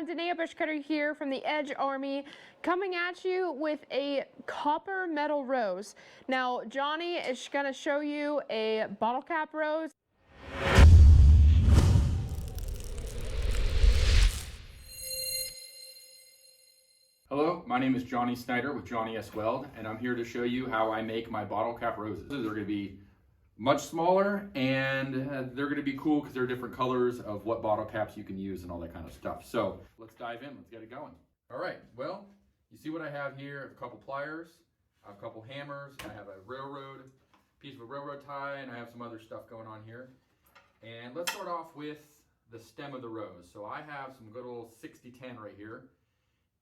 Jonny Danea, Buschkoetter here from the Edge Army, coming at you with a copper metal rose. Now, Jonny is going to show you a bottle cap rose. Hello, my name is Jonny Snider with Jonny S. Weld, and I'm here to show you how I make my bottle cap roses. They're going to be much smaller, and they're going to be cool because they're different colors of what bottle caps you can use and all that kind of stuff. So let's dive in, let's get it going. All right, well, you see what I have here. I have a couple pliers, I have a couple hammers, I have a piece of a railroad tie, and I have some other stuff going on here. And let's start off with the stem of the rose. So I have some good old 6010 right here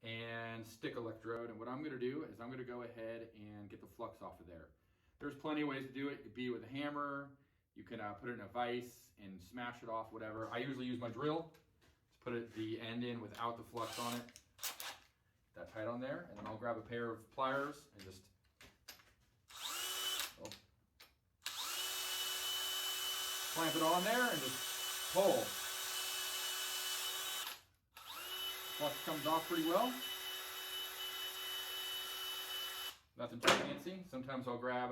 and stick electrode, and what I'm going to do is I'm going to go ahead and get the flux off of there. There's plenty of ways to do it. You could be with a hammer, you can put it in a vise and smash it off, whatever. I usually use my drill to put the end in without the flux on it. That tight on there, and then I'll grab a pair of pliers and just clamp it on there and just pull. Flux comes off pretty well. Nothing too fancy. Sometimes I'll grab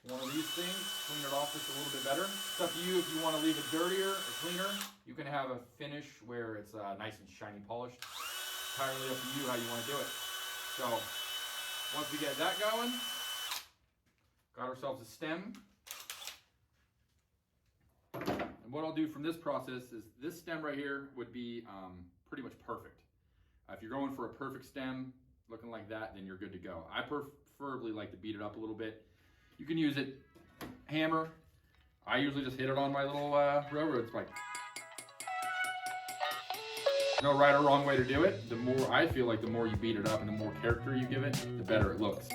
one of these things, clean it off just a little bit better. It's up to you if you want to leave it dirtier or cleaner. You can have a finish where it's nice and shiny polished. Entirely up to you how you want to do it. So once we get that going, got ourselves a stem. And what I'll do from this process is this stem right here would be pretty much perfect. If you're going for a perfect stem looking like that, then you're good to go. I preferably like to beat it up a little bit. You can use it hammer. I usually just hit it on my little railroad spike. No right or wrong way to do it. The more, I feel like the more you beat it up and the more character you give it, the better it looks.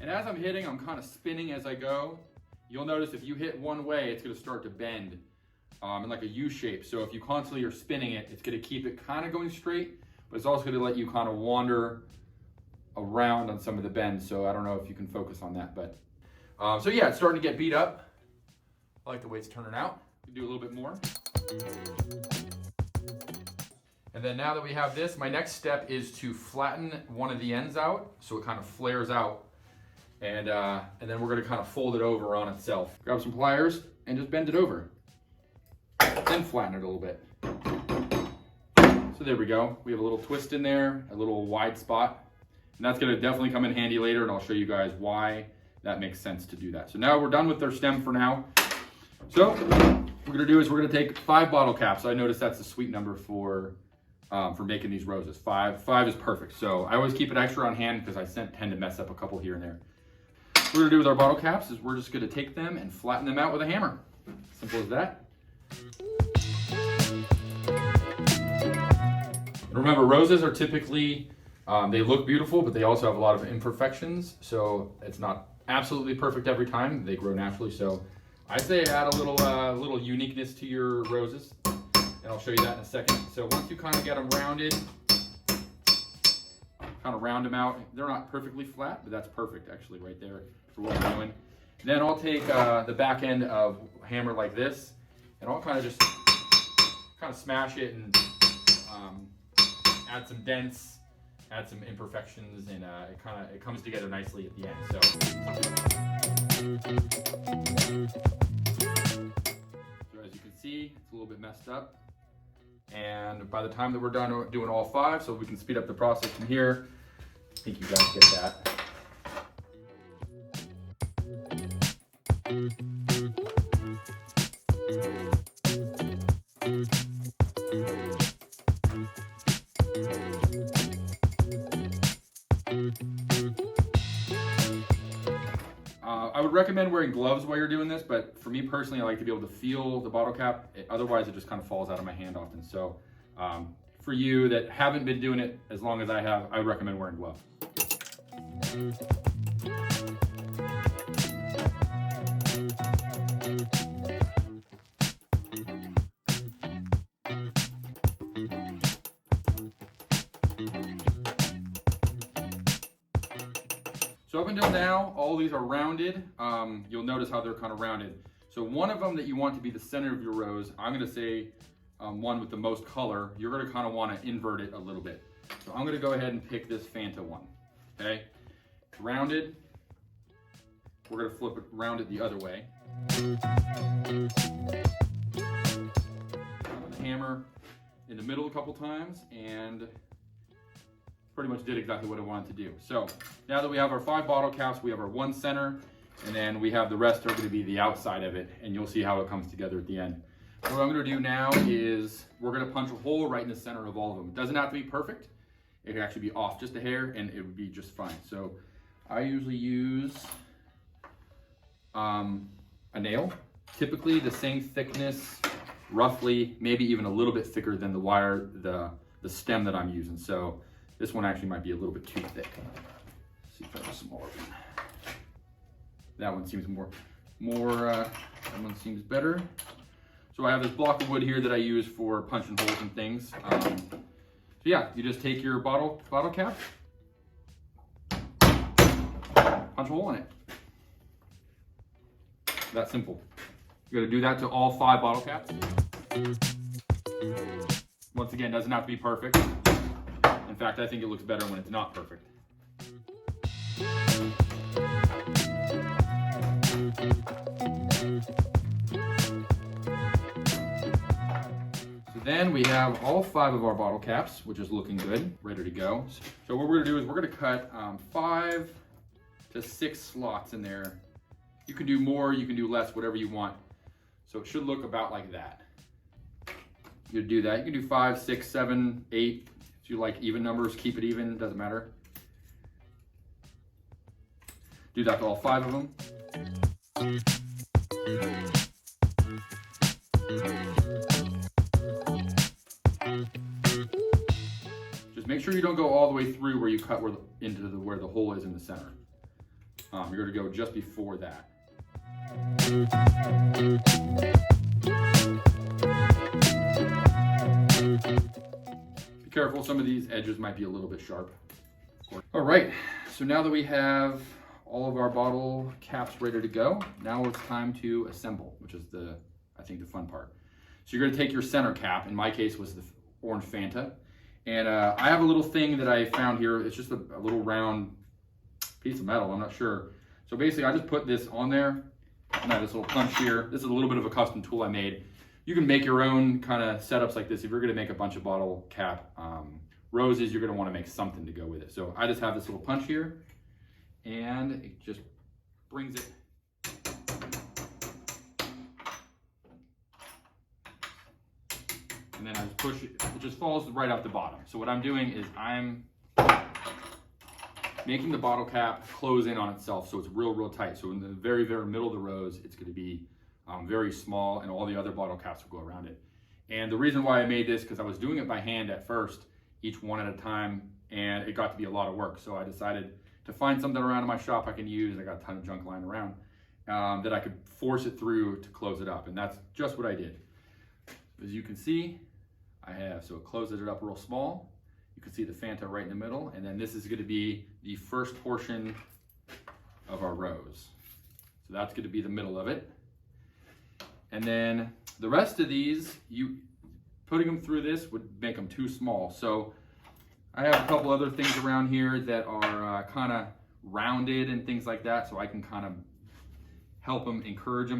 And as I'm hitting, I'm kind of spinning as I go. You'll notice if you hit one way, it's going to start to bend in like a U shape. So if you constantly are spinning it, it's going to keep it kind of going straight, but it's also going to let you kind of wander around on some of the bends. So I don't know if you can focus on that, but so yeah, it's starting to get beat up. I like the way it's turning out. We can do a little bit more. And then now that we have this, my next step is to flatten one of the ends out so it kind of flares out. And then we're going to kind of fold it over on itself. Grab some pliers and just bend it over. Then flatten it a little bit. So there we go. We have a little twist in there, a little wide spot. And that's going to definitely come in handy later, and I'll show you guys why that makes sense to do that. So now we're done with our stem for now. So what we're going to do is we're going to take 5 bottle caps. I noticed that's a sweet number for making these roses. 5 is perfect. So I always keep it extra on hand because I tend to mess up a couple here and there. What we're going to do with our bottle caps is we're just going to take them and flatten them out with a hammer. Simple as that. Remember, roses are typically, they look beautiful, but they also have a lot of imperfections. So it's not absolutely perfect every time. They grow naturally. So I say add a little uniqueness to your roses. And I'll show you that in a second. So once you kind of get them rounded, kind of round them out. They're not perfectly flat, but that's perfect actually right there for what we're doing. Then I'll take the back end of a hammer like this, and I'll kind of just smash it and add some dents, add some imperfections, and it comes together nicely at the end. So as you can see, it's a little bit messed up. And by the time that we're done doing all 5, so we can speed up the process from here, I think you guys get that. I would recommend wearing gloves while you're doing this, but for me personally, I like to be able to feel the bottle cap. Otherwise, it just kind of falls out of my hand often. So for you that haven't been doing it as long as I have, I would recommend wearing gloves. So up until now, all these are rounded. You'll notice how they're kind of rounded. So one of them that you want to be the center of your rose, I'm gonna say one with the most color, you're gonna kind of want to invert it a little bit. So I'm gonna go ahead and pick this Fanta one, okay? It's rounded. We're gonna flip it, round it the other way. With the hammer in the middle a couple times, and pretty much did exactly what I wanted to do. So now that we have our 5 bottle caps, we have our 1 center, and then we have the rest are going to be the outside of it, and you'll see how it comes together at the end. What I'm going to do now is we're going to punch a hole right in the center of all of them. It doesn't have to be perfect. It can actually be off just a hair, and it would be just fine. So I usually use a nail, typically the same thickness, roughly, maybe even a little bit thicker than the wire, the stem that I'm using. So this one actually might be a little bit too thick. Let's see if I have a smaller one. That one seems that one seems better. So I have this block of wood here that I use for punching holes and things. So yeah, you just take your bottle cap, punch a hole in it. That simple. You're gonna do that to all 5 bottle caps. Once again, doesn't have to be perfect. In fact, I think it looks better when it's not perfect. So then we have all 5 of our bottle caps, which is looking good, ready to go. So what we're gonna do is we're gonna cut 5 to 6 slots in there. You can do more, you can do less, whatever you want. So it should look about like that. You do that. You can do 5, 6, 7, 8. If you like even numbers, keep it even, doesn't matter. Do that to all 5 of them. Just make sure you don't go all the way through where you cut where the hole is in the center. You're going to go just before that. Be careful, some of these edges might be a little bit sharp. All right, so now that we have all of our bottle caps ready to go, now it's time to assemble, which is I think the fun part. So you're gonna take your center cap, in my case was the orange Fanta, and I have a little thing that I found here. It's just a little round piece of metal, I'm not sure. So basically I just put this on there, and I have this little punch here. This is a little bit of a custom tool I made. You can make your own kind of setups like this. If you're gonna make a bunch of bottle cap roses, you're gonna wanna make something to go with it. So I just have this little punch here, and it just brings it. And then I just push it, it just falls right out the bottom. So what I'm doing is I'm making the bottle cap close in on itself so it's real tight. So in the very middle of the rose, it's gonna be very small, and all the other bottle caps will go around it. And the reason why I made this, because I was doing it by hand at first, each one at a time, and it got to be a lot of work. So I decided to find something around in my shop I can use. I got a ton of junk lying around that I could force it through to close it up, and that's just what I did. As you can see, so it closes it up real small. You can see the Fanta right in the middle, and then this is going to be the first portion of our rose. So that's going to be the middle of it. And then the rest of these, putting them through this would make them too small. So I have a couple other things around here that are kind of rounded and things like that, so I can kind of help them, encourage them.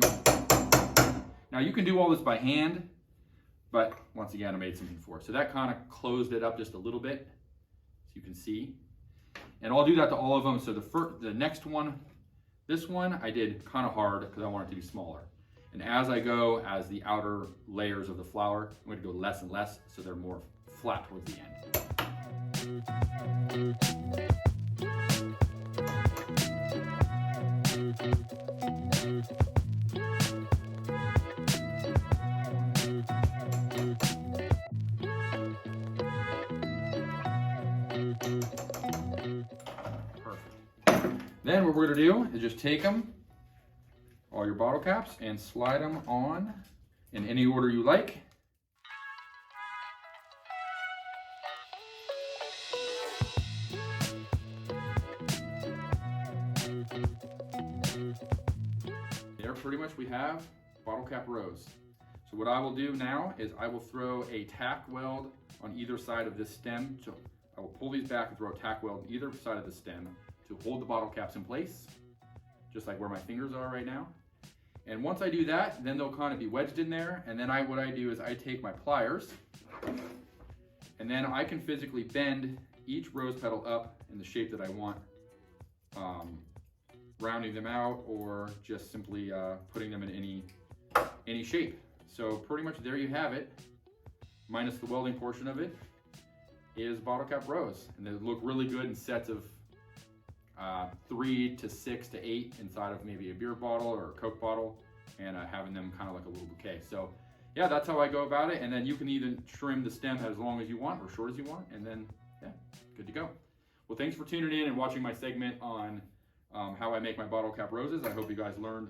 Now you can do all this by hand, but once again, I made something for it. So that kind of closed it up just a little bit, so you can see. And I'll do that to all of them. So the next one, this one, I did kind of hard because I want it to be smaller. And as I go, as the outer layers of the flower, I'm going to go less and less so they're more flat towards the end. Perfect. Then what we're going to do is just take them, all your bottle caps, and slide them on in any order you like. there pretty much we have bottle cap rose. So what I will do now is I will throw a tack weld on either side of this stem. So I will pull these back and throw a tack weld on either side of the stem to hold the bottle caps in place, just like where my fingers are right now. And once I do that, then they'll kind of be wedged in there. And then what I do is I take my pliers, and then I can physically bend each rose petal up in the shape that I want, rounding them out or just simply putting them in any shape. So pretty much there you have it, minus the welding portion of it, is bottle cap rose. And they look really good in sets of 3 to 6 to 8 inside of maybe a beer bottle or a Coke bottle, and having them kind of like a little bouquet. So yeah, that's how I go about it. And then you can even trim the stem as long as you want or short as you want, and then yeah, good to go. Well, thanks for tuning in and watching my segment on how I make my bottle cap roses. I hope you guys learned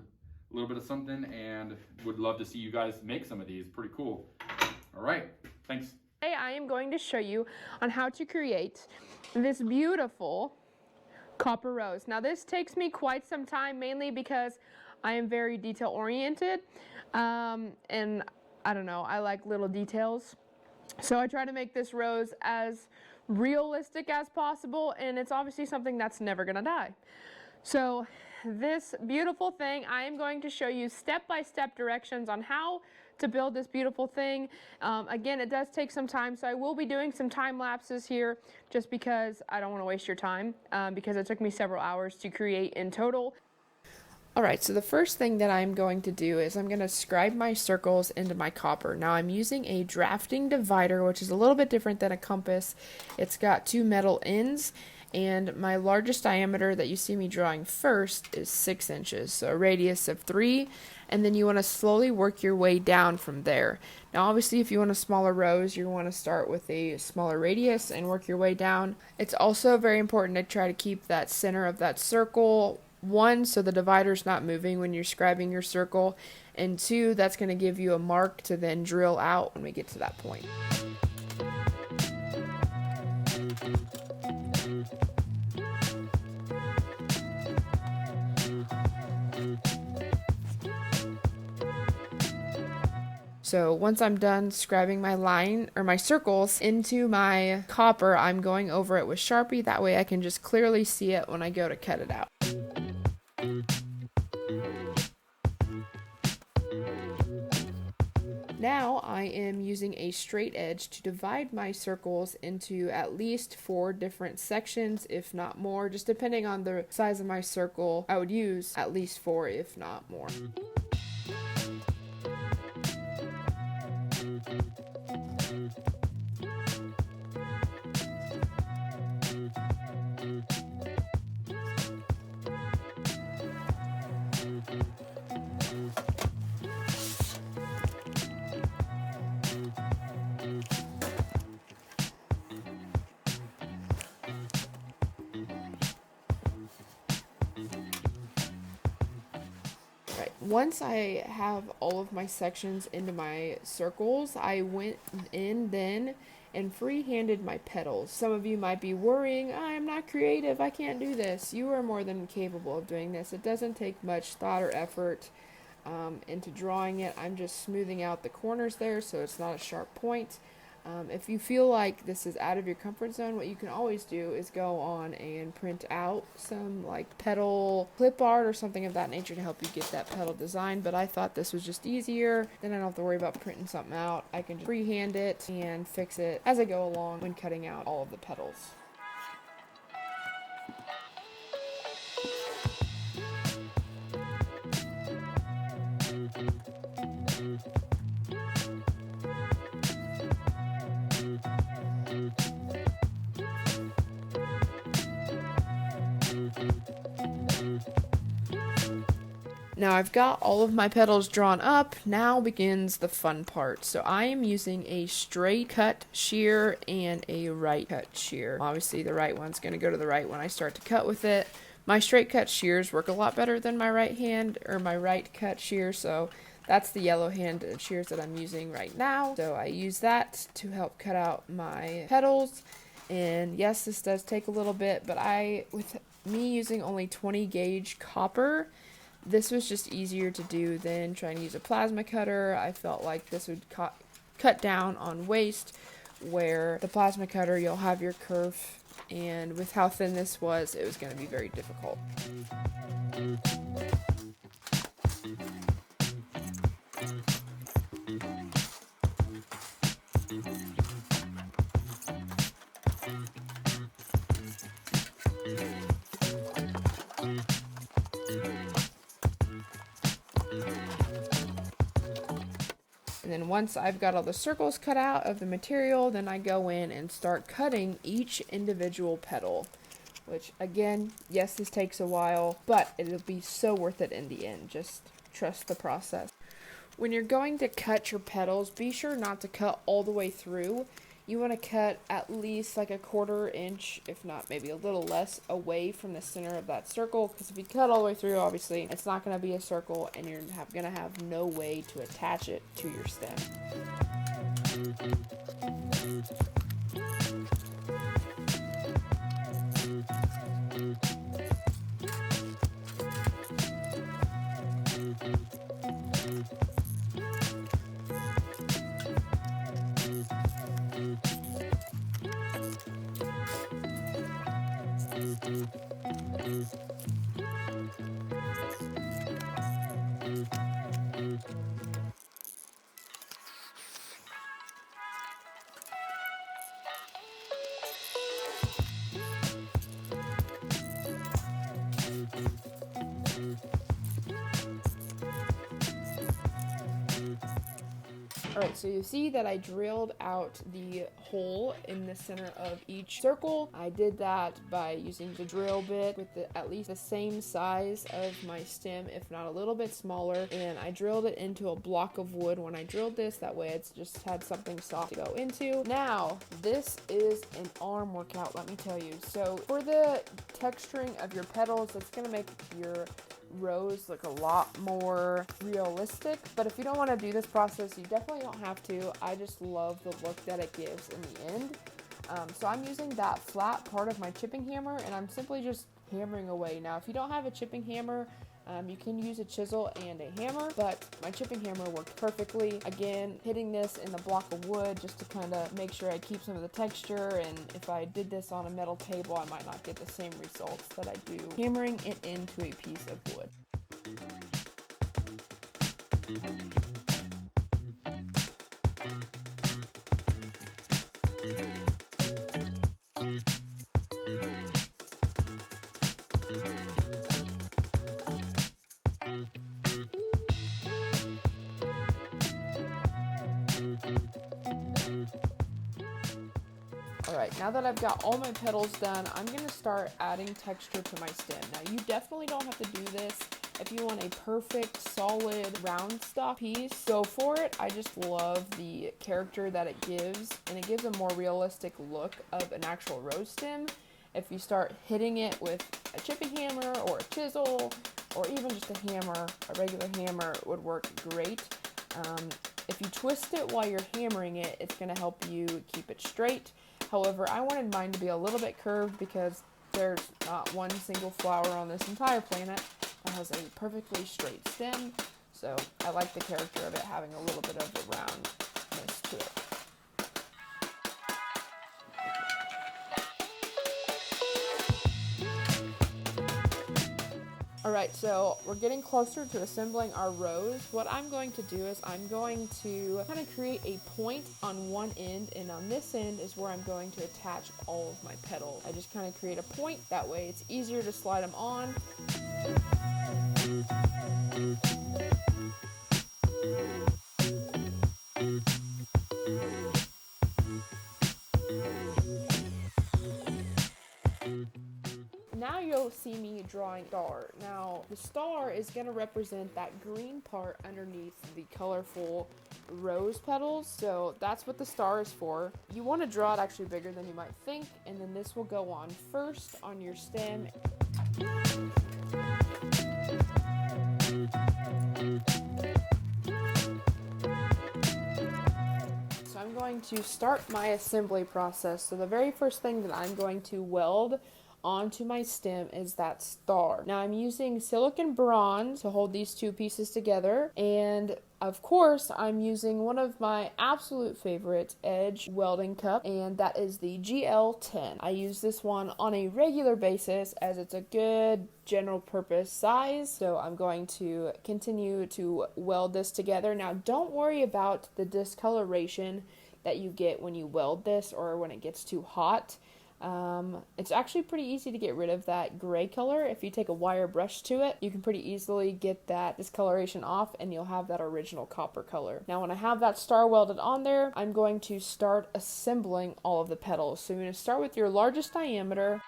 a little bit of something, and would love to see you guys make some of these. Pretty cool. All right, thanks. Today I am going to show you on how to create this beautiful copper rose. Now this takes me quite some time, mainly because I am very detail oriented, and I don't know, I like little details. So I try to make this rose as realistic as possible, and it's obviously something that's never gonna die. So this beautiful thing, I am going to show you step-by-step directions on how to build this beautiful thing. Again, it does take some time, so I will be doing some time lapses here just because I don't want to waste your time, because it took me several hours to create in total. Alright, so the first thing that I'm going to do is I'm going to scribe my circles into my copper. Now I'm using a drafting divider, which is a little bit different than a compass. It's got 2 metal ends, and my largest diameter that you see me drawing first is 6 inches, so a radius of 3, and then you want to slowly work your way down from there. Now obviously if you want a smaller rose, you want to start with a smaller radius and work your way down. It's also very important to try to keep that center of that circle, 1, so the divider's not moving when you're scribing your circle, and 2, that's going to give you a mark to then drill out when we get to that point. So once I'm done scribing my line or my circles into my copper, I'm going over it with Sharpie. That way I can just clearly see it when I go to cut it out. Now I am using a straight edge to divide my circles into at least 4 different sections, if not more. Just depending on the size of my circle, I would use at least 4, if not more. Once I have all of my sections into my circles, I went in then and free-handed my petals. Some of you might be worrying, I'm not creative, I can't do this. You are more than capable of doing this. It doesn't take much thought or effort into drawing it. I'm just smoothing out the corners there so it's not a sharp point. If you feel like this is out of your comfort zone, what you can always do is go on and print out some like petal clip art or something of that nature to help you get that petal design. But I thought this was just easier. Then I don't have to worry about printing something out. I can just freehand it and fix it as I go along when cutting out all of the petals. Now I've got all of my petals drawn up. Now begins the fun part. So I am using a straight cut shear and a right cut shear. Obviously the right one's going to go to the right when I start to cut with it. My straight cut shears work a lot better than my right hand or my right cut shear, so that's the yellow hand shears that I'm using right now. So I use that to help cut out my petals. And yes, this does take a little bit, but with me using only 20 gauge copper, This was just easier to do than trying to use a plasma cutter. I felt like this would cut down on waste, where the plasma cutter, you'll have your curve, and with how thin this was, it was going to be very difficult. And then once I've got all the circles cut out of the material, then I go in and start cutting each individual petal, which again, yes, this takes a while, but it'll be so worth it in the end. Just trust the process. When you're going to cut your petals, be sure not to cut all the way through. You want to cut at least like a 1/4 inch, if not maybe a little less, away from the center of that circle, because if you cut all the way through, obviously it's not going to be a circle and you're going to have no way to attach it to your stem. Alright, so you see that I drilled out the hole in the center of each circle. I did that by using the drill bit with at least the same size of my stem, if not a little bit smaller, and I drilled it into a block of wood when I drilled this. That way it's just had something soft to go into. Now, this is an arm workout, let me tell you. So for the texturing of your petals, it's going to make your rose look a lot more realistic, but if you don't want to do this process, you definitely don't have to. I just love the look that it gives in the end. So I'm using that flat part of my chipping hammer, and I'm simply just hammering away. Now, if you don't have a chipping hammer, you can use a chisel and a hammer, but my chipping hammer worked perfectly. Again, hitting this in the block of wood just to kind of make sure I keep some of the texture, and if I did this on a metal table, I might not get the same results that I do hammering it into a piece of wood. Alright, now that I've got all my petals done, I'm going to start adding texture to my stem. Now, you definitely don't have to do this if you want a perfect, solid, round stock piece. Go for it. I just love the character that it gives, and it gives a more realistic look of an actual rose stem. If you start hitting it with a chipping hammer or a chisel, or even just a hammer, a regular hammer would work great. If you twist it while you're hammering it, it's going to help you keep it straight. However, I wanted mine to be a little bit curved because there's not one single flower on this entire planet that has a perfectly straight stem. So I like the character of it having a little bit of the roundness to it. Alright, so we're getting closer to assembling our rose. What I'm going to do is I'm going to kind of create a point on one end, and on this end is where I'm going to attach all of my petals. I just kind of create a point, that way it's easier to slide them on. Now you'll see me drawing a star. Now the star is going to represent that green part underneath the colorful rose petals, so that's what the star is for. You want to draw it actually bigger than you might think, and then this will go on first on your stem. I'm going to start my assembly process. So the very first thing that I'm going to weld onto my stem is that star. Now I'm using silicon bronze to hold these two pieces together, and of course, I'm using one of my absolute favorite edge welding cup, and that is the GL10. I use this one on a regular basis as it's a good general purpose size, so I'm going to continue to weld this together. Now, don't worry about the discoloration that you get when you weld this or when it gets too hot. It's actually pretty easy to get rid of that gray color. If you take a wire brush to it, you can pretty easily get that discoloration off and you'll have that original copper color. Now when I have that star welded on there, I'm going to start assembling all of the petals. So you're going to start with your largest diameter.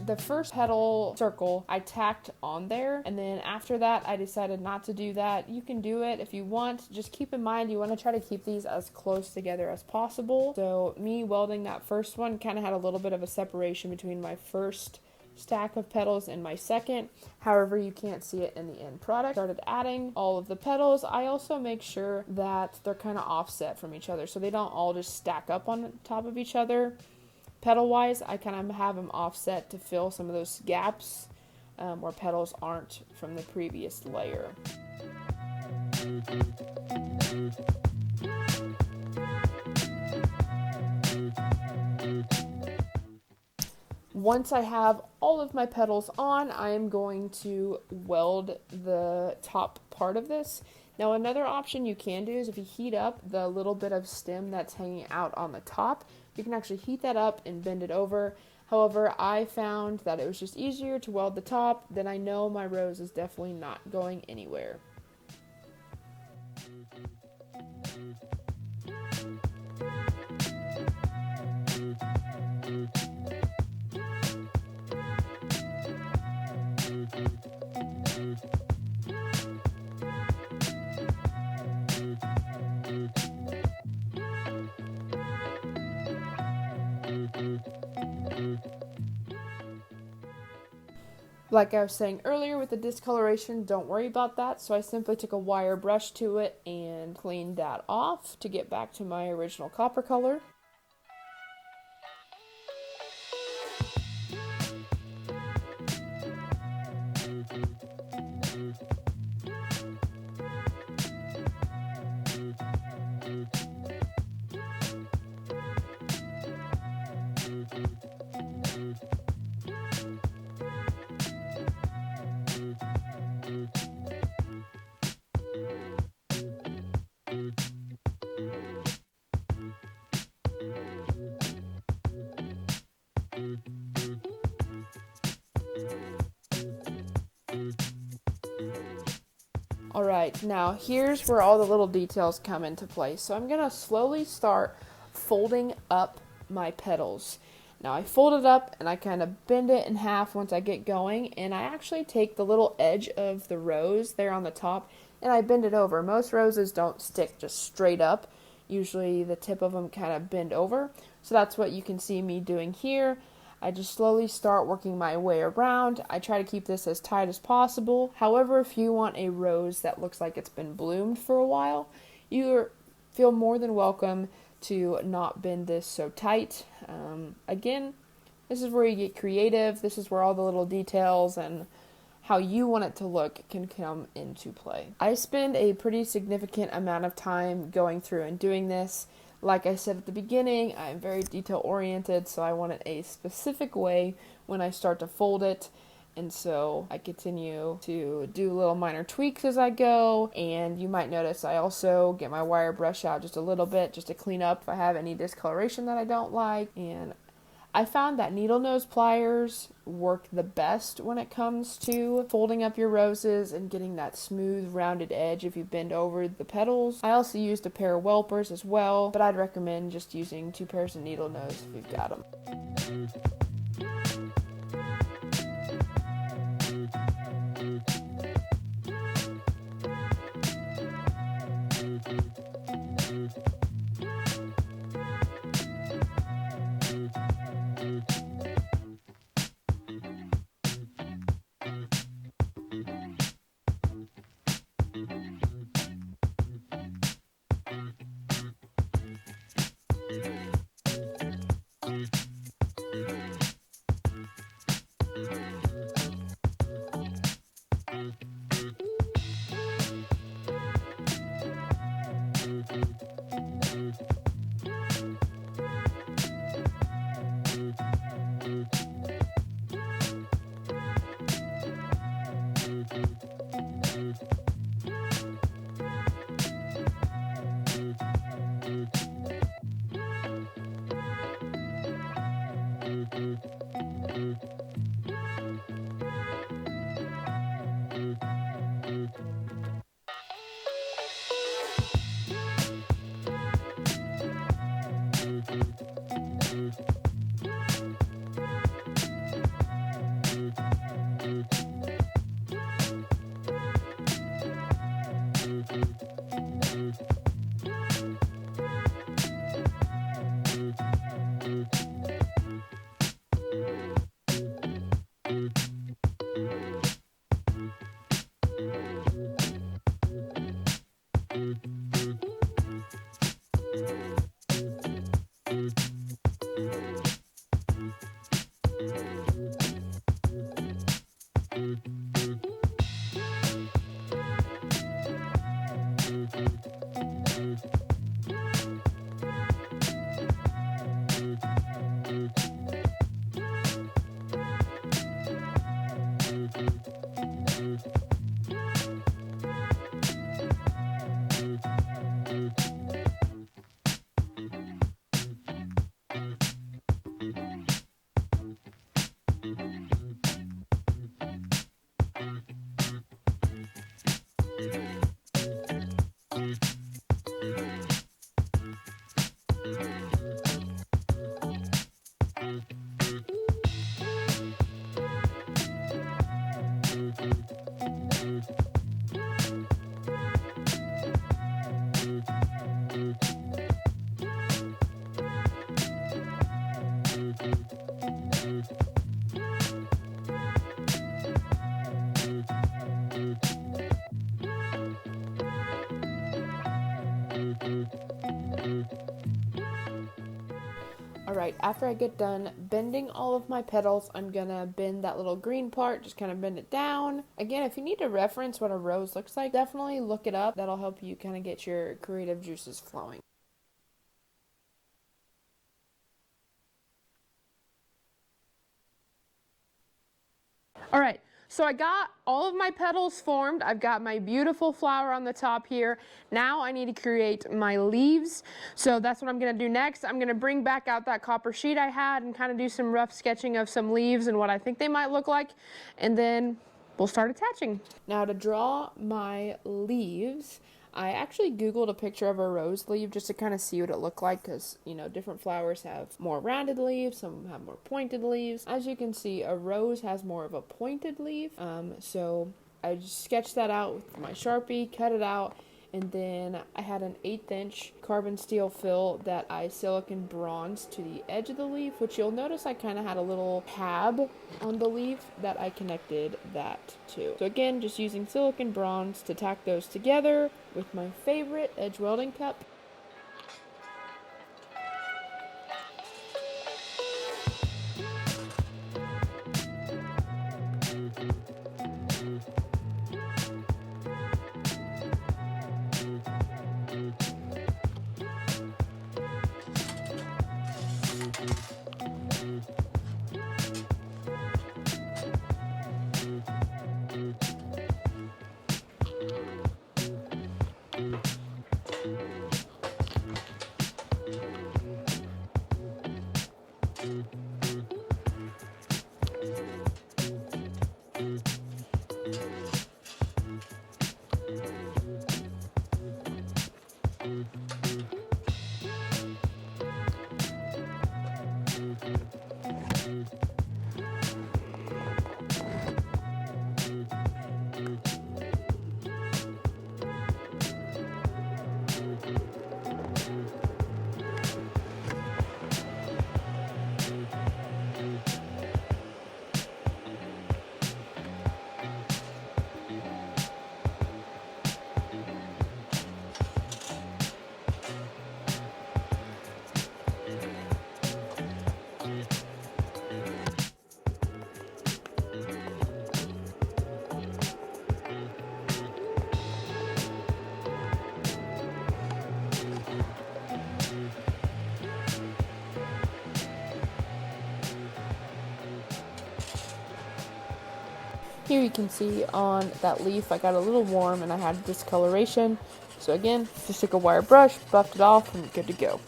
The first petal circle I tacked on there, and then after that I decided not to do that. You can do it if you want. Just keep in mind you want to try to keep these as close together as possible. So me welding that first one kind of had a little bit of a separation between my first stack of petals and my second. However, you can't see it in the end product. Started adding all of the petals. I also make sure that they're kind of offset from each other so they don't all just stack up on top of each other. Petal wise, I kind of have them offset to fill some of those gaps where petals aren't from the previous layer. Once I have all of my petals on, I am going to weld the top part of this. Now another option you can do is if you heat up the little bit of stem that's hanging out on the top, you can actually heat that up and bend it over. However, I found that it was just easier to weld the top, then I know my rose is definitely not going anywhere. Like I was saying earlier with the discoloration, don't worry about that. So I simply took a wire brush to it and cleaned that off to get back to my original copper color. Alright, now here's where all the little details come into play. So I'm going to slowly start folding up my petals. Now I fold it up and I kind of bend it in half once I get going, and I actually take the little edge of the rose there on the top and I bend it over. Most roses don't stick just straight up. Usually the tip of them kind of bend over. So that's what you can see me doing here. I just slowly start working my way around. I try to keep this as tight as possible. However, if you want a rose that looks like it's been bloomed for a while, you feel more than welcome to not bend this so tight. Again, this is where you get creative. This is where all the little details and how you want it to look can come into play. I spend a pretty significant amount of time going through and doing this. Like I said at the beginning, I'm very detail oriented, so I want it a specific way when I start to fold it. And so I continue to do little minor tweaks as I go. And you might notice I also get my wire brush out just a little bit just to clean up if I have any discoloration that I don't like. And I found that needle nose pliers work the best when it comes to folding up your roses and getting that smooth rounded edge if you bend over the petals. I also used a pair of Welpers as well, but I'd recommend just using 2 pairs of needle nose if you've got them. Alright, after I get done bending all of my petals, I'm gonna bend that little green part, just kind of bend it down. Again, if you need to reference what a rose looks like, definitely look it up. That'll help you kind of get your creative juices flowing. Alright, so I got all of my petals formed. I've got my beautiful flower on the top here. Now I need to create my leaves. So that's what I'm going to do next. I'm going to bring back out that copper sheet I had and kind of do some rough sketching of some leaves and what I think they might look like. And then we'll start attaching. Now to draw my leaves, I actually Googled a picture of a rose leaf just to kind of see what it looked like because, you know, different flowers have more rounded leaves, some have more pointed leaves. As you can see, a rose has more of a pointed leaf. So I just sketched that out with my Sharpie, cut it out, and then I had an 1/8 inch carbon steel fill that I silicone bronzed to the edge of the leaf, which you'll notice I kind of had a little tab on the leaf that I connected that to. So again, just using silicone bronze to tack those together with my favorite edge welding cup. Here you can see on that leaf I got a little warm and I had discoloration. So again, just took a wire brush, buffed it off, and good to go.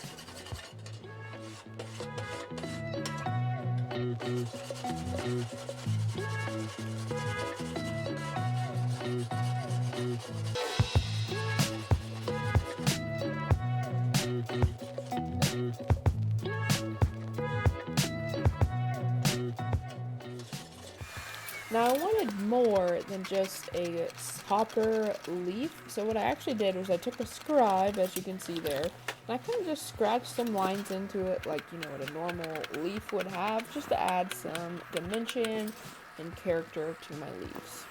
Now I wanted more than just a copper leaf, so what I actually did was I took a scribe, as you can see there, and I kind of just scratched some lines into it like, you know, what a normal leaf would have, just to add some dimension and character to my leaves.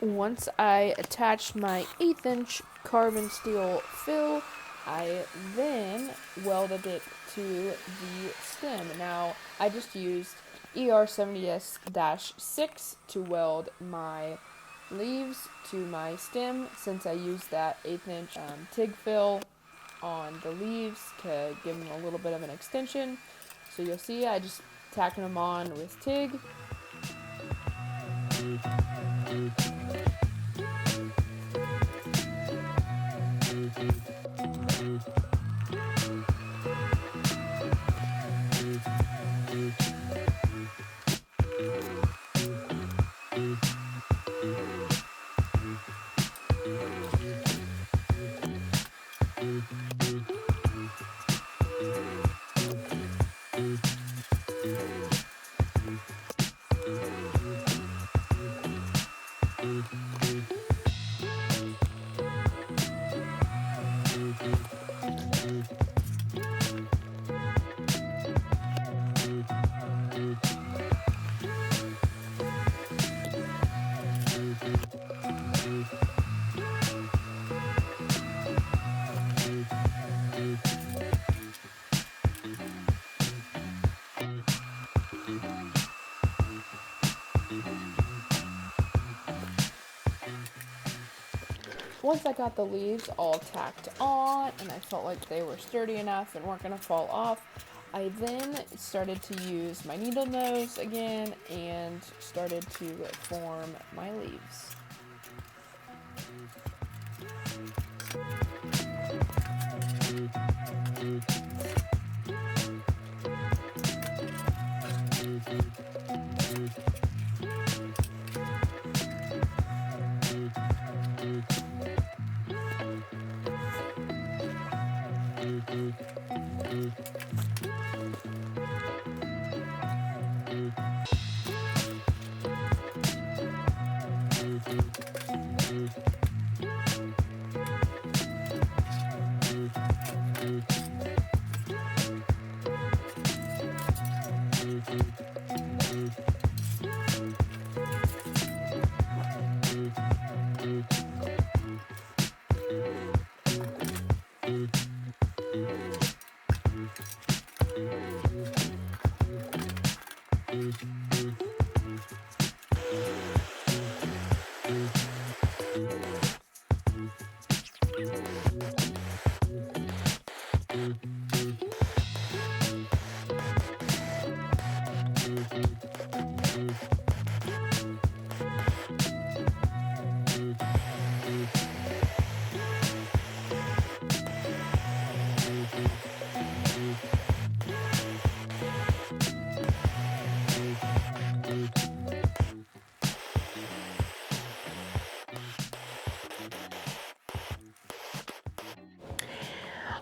Once I attached my 1/8 inch carbon steel fill, I then welded it to the stem. Now, I just used ER70S-6 to weld my leaves to my stem, since I used that 1/8 inch TIG fill on the leaves to give them a little bit of an extension. So you'll see I just tacking them on with TIG. Once I got the leaves all tacked on and I felt like they were sturdy enough and weren't going to fall off, I then started to use my needle nose again and started to form my leaves.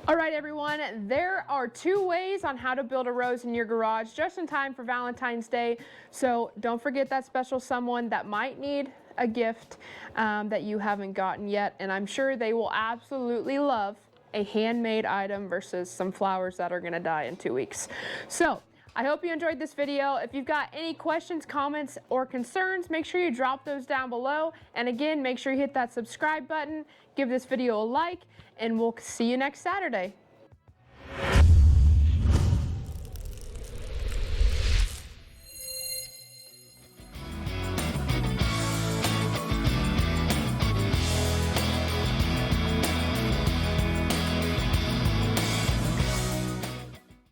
All right, everyone, there are 2 ways on how to build a rose in your garage just in time for Valentine's Day. So don't forget that special someone that might need a gift that you haven't gotten yet. And I'm sure they will absolutely love a handmade item versus some flowers that are gonna die in 2 weeks. So I hope you enjoyed this video. If you've got any questions, comments, or concerns, make sure you drop those down below. And again, make sure you hit that subscribe button, give this video a like, and we'll see you next Saturday.